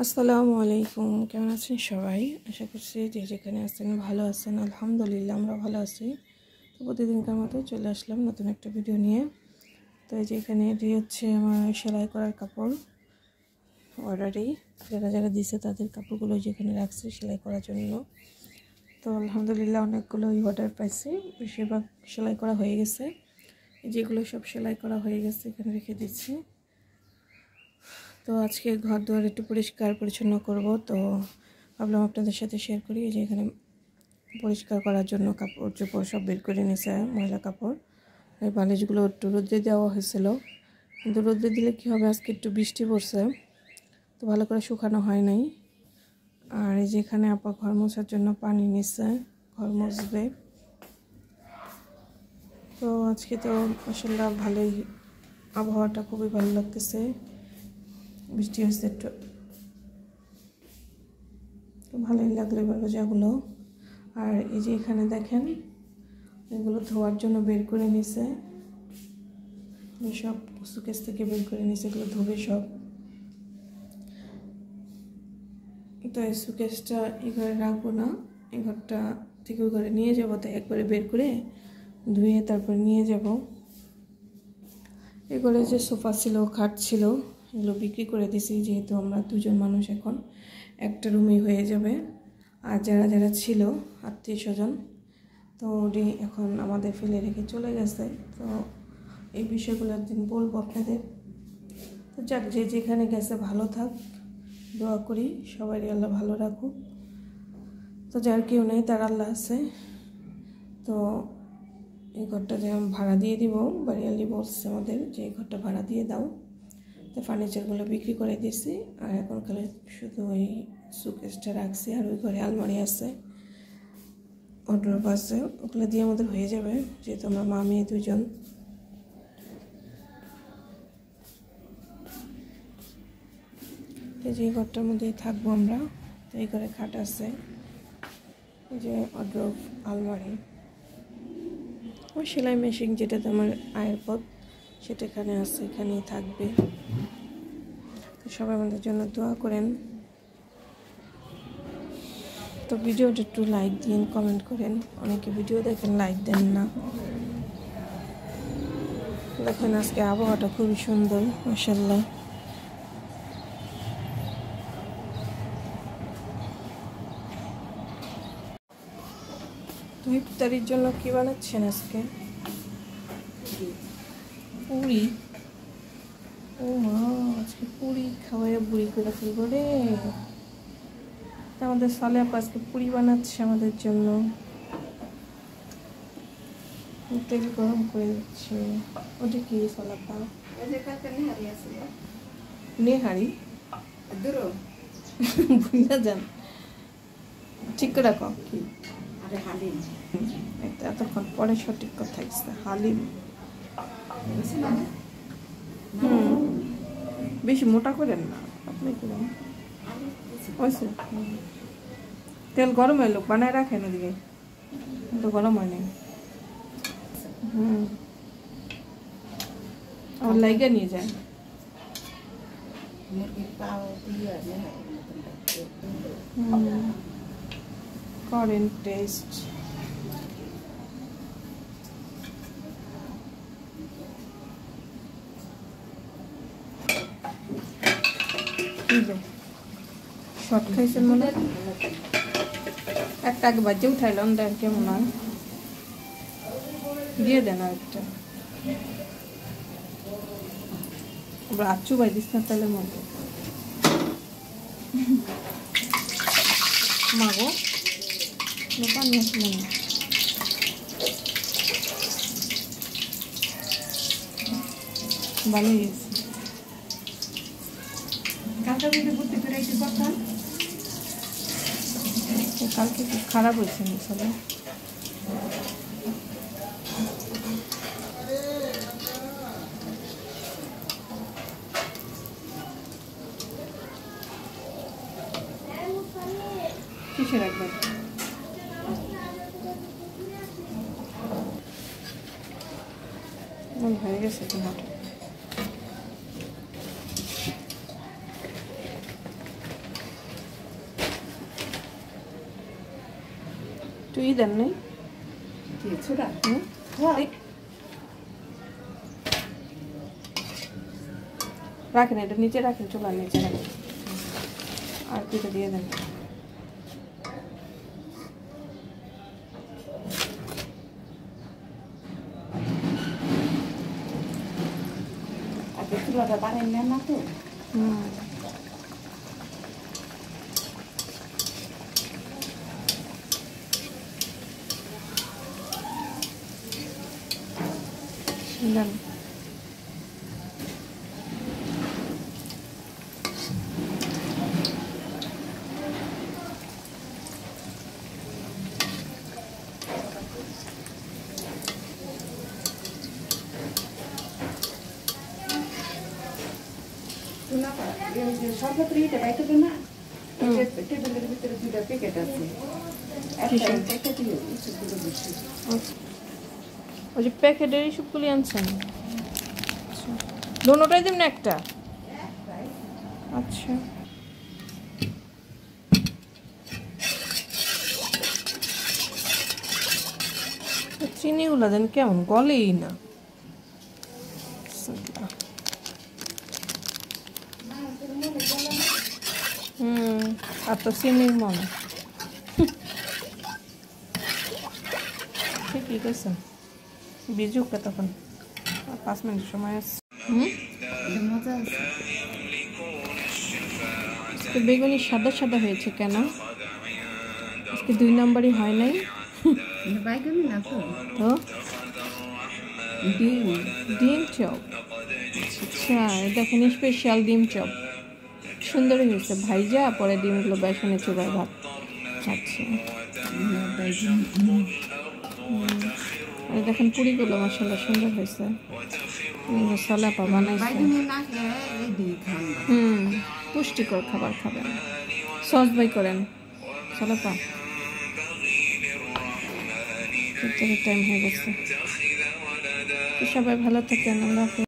আসসালামু আলাইকুম, কেমন আছেন সবাই? আশা করছি যে যেখানে আছেন ভালো আছেন। আলহামদুলিল্লাহ আমরা ভালো আছি। তো প্রতিদিনকার মতো চলে আসলাম নতুন একটা ভিডিও নিয়ে। তো এই যে এখানে এটি হচ্ছে আমার সেলাই করার কাপড় অর্ডারেই যারা যারা দিছে তাদের কাপড়গুলো যেখানে রাখছি সেলাই করার জন্য। তো আলহামদুলিল্লাহ অনেকগুলোই অর্ডার পাইছি, বেশিরভাগ সেলাই করা হয়ে গেছে। যেগুলো সব সেলাই করা হয়ে গেছে এখানে রেখে দিচ্ছি। তো আজকে ঘর দুয়ার একটু পরিষ্কার পরিচ্ছন্ন করব, তো ভাবলাম আপনাদের সাথে শেয়ার করি। যে এখানে পরিষ্কার করার জন্য কাপড় চোপড় সব বের করে নিয়েছে, ময়লা কাপড়। এই বালিশগুলো একটু রোদ্রে দেওয়া হয়েছিল, কিন্তু রোদ্রে দিলে কী হবে, আজকে একটু বৃষ্টি পড়ছে তো ভালো করে শুকানো হয় নাই। আর এই যে এখানে আপা ঘর মোছার জন্য পানি নিচ্ছে, ঘর মুছবে। তো আজকে তো মাশাআল্লাহ ভালোই, আবহাওয়াটা খুবই ভালো লাগতেছে, বৃষ্টি হচ্ছে একটু, তো ভালোই লাগলো এবার রোজাগুলো। আর এই যে এখানে দেখেন এগুলো ধোয়ার জন্য বের করে নিছে, সব সুকেস থেকে বের করে নিছে, এগুলো ধোবে সব। তো এই সুকেসটা এই ঘরে রাখবো না, এই ঘরটা থেকে ওই ঘরে নিয়ে যাবো, তাই একবারে বের করে ধুয়ে তারপরে নিয়ে যাব। এই ঘরে যে সোফা ছিল, খাট ছিল, এগুলো বিক্রি করে দিছি, যেহেতু আমরা দুজন মানুষ এখন একটা রুমই হয়ে যাবে। আর যারা যারা ছিল আত্মীয় স্বজন, তো উনি এখন আমাদের ফেলে রেখে চলে গেছে। তো এই বিষয়গুলো একদিন বলবো আপনাদের। তো যাক, যে যেখানে গেছে ভালো থাক, দোয়া করি সবারই আল্লাহ ভালো রাখুক। তো যার কেউ নেই তার আল্লাহ আছে। তো এই ঘরটা যে ভাড়া দিয়ে দিব, বাড়িওয়ালি বলছে আমাদের যে এই ঘরটা ভাড়া দিয়ে দাও। তো ফার্নিচারগুলো বিক্রি করে দিয়েছি, আর এখন খালি শুধু ওই সুকেসটা রাখছি। আর ওই ঘরে আলমারি আছে, ওয়ার্ডরোব আছে, ওগুলো দিয়ে আমাদের হয়ে যাবে, যেহেতু আমরা মা মেয়ে দুজন। তো যে ঘরটার মধ্যেই থাকবো আমরা। তো এই ঘরে খাট আছে, এই যে ওয়ার্ডরোব, আলমারি, ওই সেলাই মেশিন যেটাতে আমার আয়ের পথ, সেটা এখানে আছে, এখানেই থাকবে। তো সবাই আমাদের জন্য দোয়া করেন। তো ভিডিওটা একটু লাইক দিন, কমেন্ট করেন। অনেকে ভিডিও দেখেন, লাইক দেন না। দেখেন আজকে আবহাওয়াটা খুবই সুন্দর, মাশাআল্লাহ। তো ইফতারির জন্য কি বানাচ্ছেন আজকে? পুরি। ও মা, আজকে পুরি খাওয়াইয়া বুড়ি করে ফেলবো রে। আমাদের সালে আপা আজকে পুরি বানাচ্ছে আমাদের জন্য, তেল গরম করে দিচ্ছে। ওটা কি সালাপা? নেহারি ভুলে যান, ঠিক করে রাখো কি এতক্ষণ পরে সঠিক কথা হচ্ছে হালিম। বেশি মোটা করেন না আপনি, তেল গরম হয়ে লোক বানায় রাখেন ওদিকে, তো গরম হয় নাই। আমার লাইগা নিয়ে যায়। করেন টেস্ট। শর্ট খাইছেন মনে, একটা আগে বাজে উঠাইলাম, দেন কেমন হয়, দিয়ে দেন আর একটা। আচ্ছু বাই দিস না তাহলে মতো মাগো পানি আসলে না। ভালো গেছে, কালকে খুব খারাপ হয়েছে মশলা। কিসে রাখবেন? হয়ে গেছে টমেটো। তুই দেন নাই রাখেন, এটা নিচে রাখেন, চুলার নিচে রাখেন, আর পিঠে দিয়ে দেন। চুলাটা বাড়েন না তো। দেন সর্বত্র বাইতে না টেবিলের ভিতরে 2টা প্যাকেট আছে। ওই যে প্যাকেটের সবগুলি আনছেন? দোনোটাই দিন না একটা? আচ্ছা চিনিগুলো দেন, কেমন গলেই না। আর তো চিনির মনে ঠিকই গেছে। বিজুক তখন 5 মিনিট সময় আছে। বেগুনি সাদা সাদা হয়েছে কেন? আজকে 2 নম্বরই হয় নাই তো? ডিম চপ, আচ্ছা দেখেন স্পেশাল ডিম চপ, সুন্দর হয়েছে। ভাইজা পরে ডিমগুলো বেসনে চুবাই ভাত খাচ্ছে। দেখেন পুরিগুলো মাশাআল্লাহ সুন্দর হয়েছে। সালাপা বানাইছে। পুষ্টিকর খাবার খাবেন। সস বাই করেন সালাপা। টাইম হয়ে গেছে। সবাই ভালো থাকেন। আল্লাহ হাফেজ।